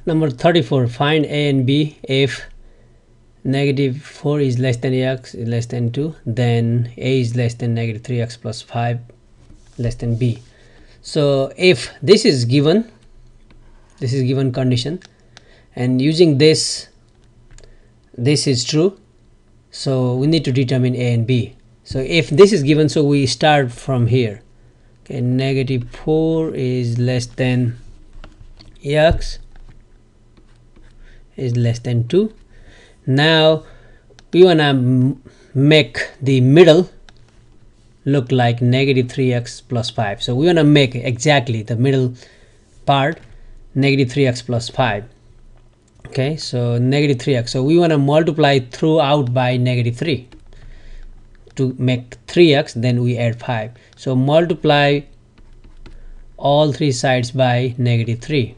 Number 34, find a and b if negative 4 is less than x is less than 2, then a is less than negative 3x plus 5 less than b. So if this is given condition, and using this is true, so we need to determine a and b. So if this is given, so we start from here. Okay, negative 4 is less than x is less than 2. Now we wanna make the middle look like negative 3x plus 5. So we wanna make exactly the middle part negative 3x plus 5. Okay, so negative 3x. So we wanna multiply throughout by negative 3 to make 3x, then we add 5. So multiply all three sides by negative 3.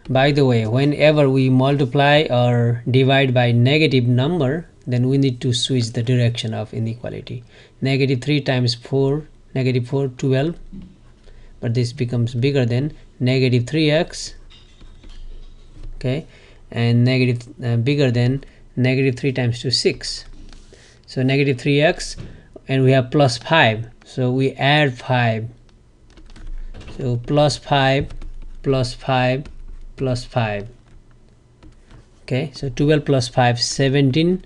By the way, whenever we multiply or divide by negative number, then we need to switch the direction of inequality. Negative 3 times 4, negative 4, 12, but this becomes bigger than negative 3x, okay, and negative bigger than negative 3 times 2, 6. So negative 3x, and we have plus 5, so we add 5. So plus 5 plus 5 plus 5. Okay, so 12 plus 5, 17,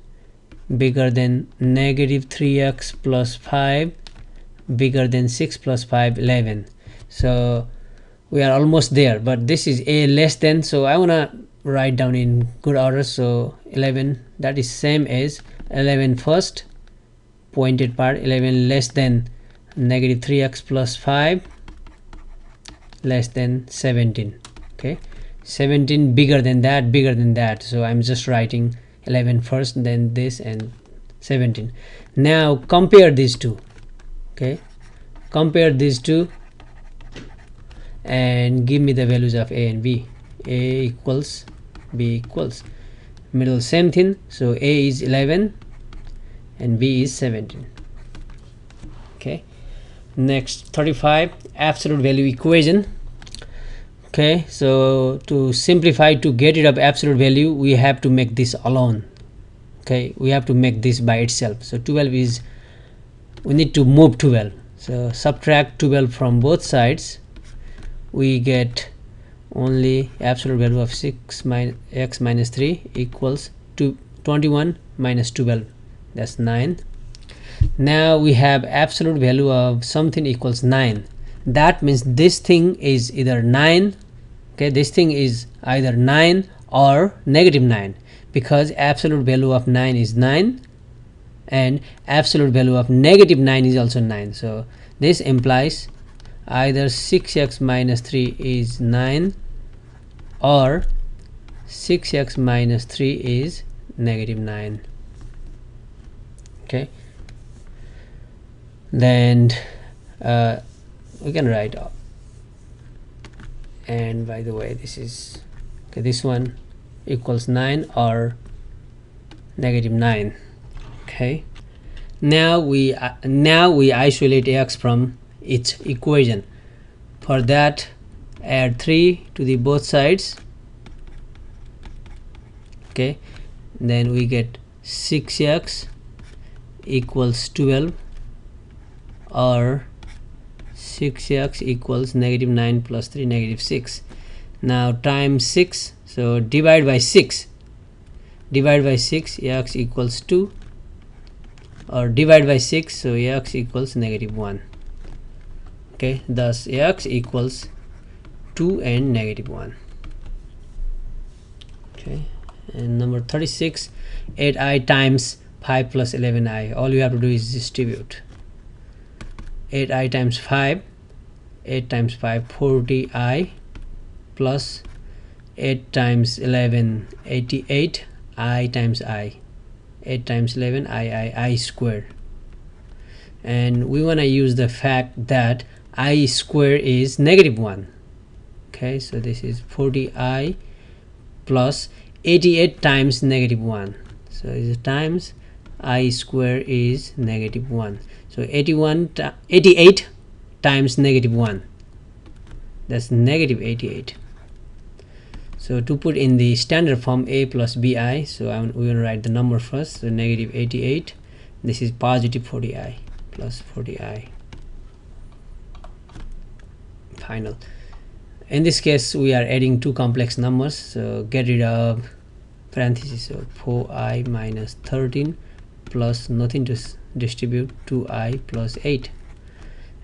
bigger than negative 3x plus 5, bigger than 6 plus 5, 11. So we are almost there, but this is a less than, so I want to write down in good order. So 11, that is same as 11 first pointed part, 11 less than negative 3x plus 5 less than 17. Okay, 17 bigger than that, so I'm just writing 11 first, then this, and 17. Now compare these two. Okay, compare these two and give me the values of a and b. A equals, b equals, middle same thing, so a is 11 and b is 17. Okay, next 35, absolute value equation. Okay, so to simplify, to get rid of absolute value, we have to make this alone. Okay, we have to make this by itself. So 12 is, we need to move 12, so subtract 12 from both sides, we get only absolute value of 6 minus x minus 3 equals to 21 minus 12, that's 9. Now we have absolute value of something equals 9. That means this thing is either 9. Okay, this thing is either 9 or negative 9, because absolute value of 9 is 9 and absolute value of negative 9 is also 9. So this implies either 6x minus 3 is 9 or 6x minus 3 is negative 9. Okay, then we can write, and by the way, this is okay, this one equals 9 or negative 9. Okay, now we isolate x from its equation. For that, add 3 to the both sides. Okay, then we get 6x equals 12 or 6x equals negative 9 plus 3 negative 6. Now times 6, so divide by 6, x equals 2, or divide by 6, so x equals negative 1. Okay, thus x equals 2 and negative 1. Okay, and number 36, 8i times 5 plus 11i. All you have to do is distribute. 8i times 5, 8 times 5, 40i, plus 8 times 11, 88, I times I, 8 times 11, I square. And we want to use the fact that I square is negative 1. Okay, so this is 40i plus 88 times negative 1. So is times I square is negative 1. So 88 times negative 1, that's negative 88. So to put in the standard form a plus bi, so we're going to write the number first. So negative 88, this is positive 40i plus 40i final. In this case we are adding two complex numbers, so get rid of parentheses, so 4i minus 13 plus nothing to distribute 2i plus 8,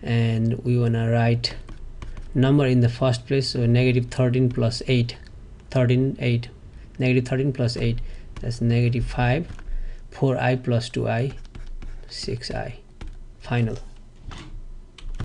and we want to write number in the first place, so negative 13 plus 8, 8, negative 13 plus 8, that's negative 5, 4i plus 2i, 6i final.